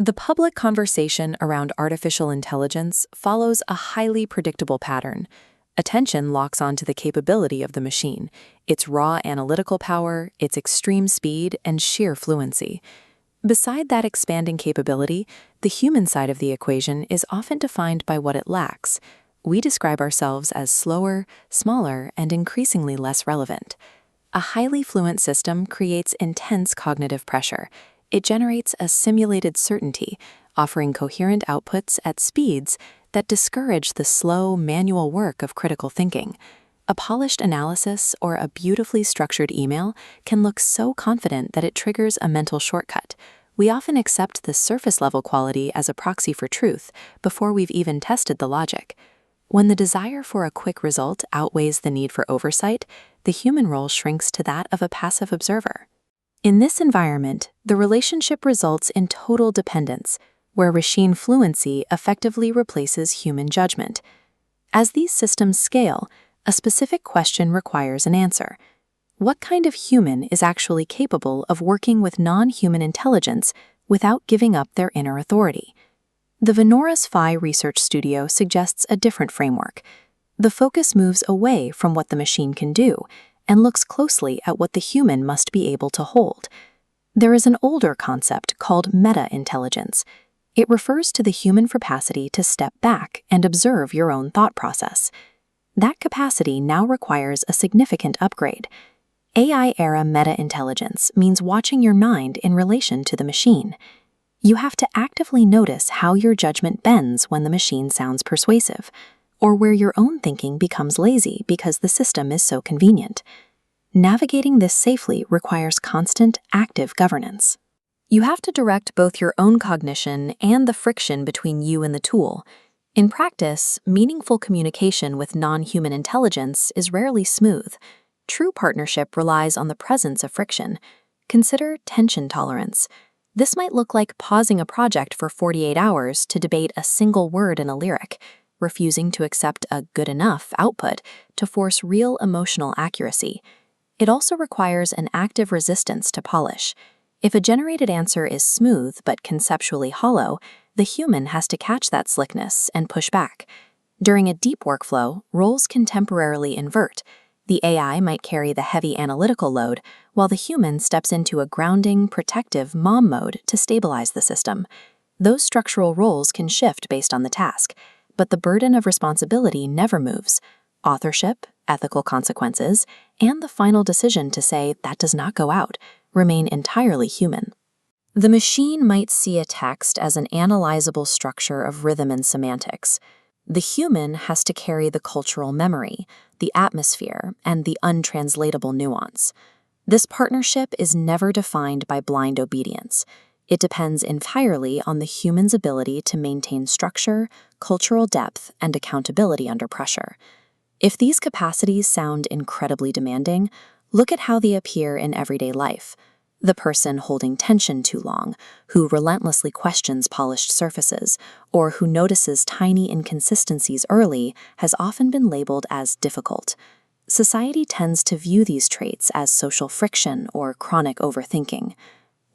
The public conversation around artificial intelligence follows a highly predictable pattern. Attention locks onto the capability of the machine, its raw analytical power, its extreme speed, and sheer fluency. Beside that expanding capability, the human side of the equation is often defined by what it lacks. We describe ourselves as slower, smaller, and increasingly less relevant. A highly fluent system creates intense cognitive pressure. It generates a simulated certainty, offering coherent outputs at speeds that discourage the slow, manual work of critical thinking. A polished analysis or a beautifully structured email can look so confident that it triggers a mental shortcut. We often accept the surface-level quality as a proxy for truth before we've even tested the logic. When the desire for a quick result outweighs the need for oversight, the human role shrinks to that of a passive observer. In this environment, the relationship results in total dependence, where machine fluency effectively replaces human judgment. As these systems scale, a specific question requires an answer. What kind of human is actually capable of working with non-human intelligence without giving up their inner authority? The Vanoras Phi Research Studio suggests a different framework. The focus moves away from what the machine can do and looks closely at what the human must be able to hold. There is an older concept called meta-intelligence. It refers to the human capacity to step back and observe your own thought process. That capacity now requires a significant upgrade. AI-era meta-intelligence means watching your mind in relation to the machine. You have to actively notice how your judgment bends when the machine sounds persuasive, or where your own thinking becomes lazy because the system is so convenient. Navigating this safely requires constant, active governance. You have to direct both your own cognition and the friction between you and the tool. In practice, meaningful communication with non-human intelligence is rarely smooth. True partnership relies on the presence of friction. Consider tension tolerance. This might look like pausing a project for 48 hours to debate a single word in a lyric, refusing to accept a good enough output to force real emotional accuracy. It also requires an active resistance to polish. If a generated answer is smooth but conceptually hollow, the human has to catch that slickness and push back. During a deep workflow, roles can temporarily invert. The AI might carry the heavy analytical load, while the human steps into a grounding, protective mom mode to stabilize the system. Those structural roles can shift based on the task, but the burden of responsibility never moves. Authorship, ethical consequences, and the final decision to say that does not go out remain entirely human. The machine might see a text as an analyzable structure of rhythm and semantics. The human has to carry the cultural memory, the atmosphere, and the untranslatable nuance. This partnership is never defined by blind obedience. It depends entirely on the human's ability to maintain structure, cultural depth, and accountability under pressure. If these capacities sound incredibly demanding, look at how they appear in everyday life. The person holding tension too long, who relentlessly questions polished surfaces, or who notices tiny inconsistencies early, has often been labeled as difficult. Society tends to view these traits as social friction or chronic overthinking.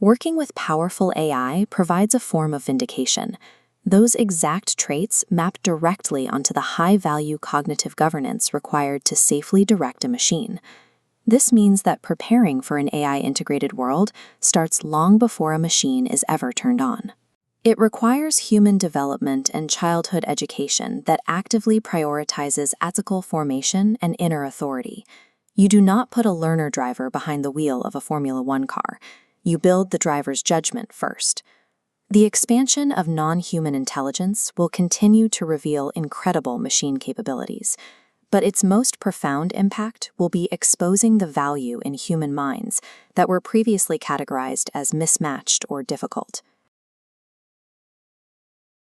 Working with powerful AI provides a form of vindication. Those exact traits map directly onto the high-value cognitive governance required to safely direct a machine. This means that preparing for an AI-integrated world starts long before a machine is ever turned on. It requires human development and childhood education that actively prioritizes ethical formation and inner authority. You do not put a learner driver behind the wheel of a Formula One car. You build the driver's judgment first. The expansion of non-human intelligence will continue to reveal incredible machine capabilities, but its most profound impact will be exposing the value in human minds that were previously categorized as mismatched or difficult.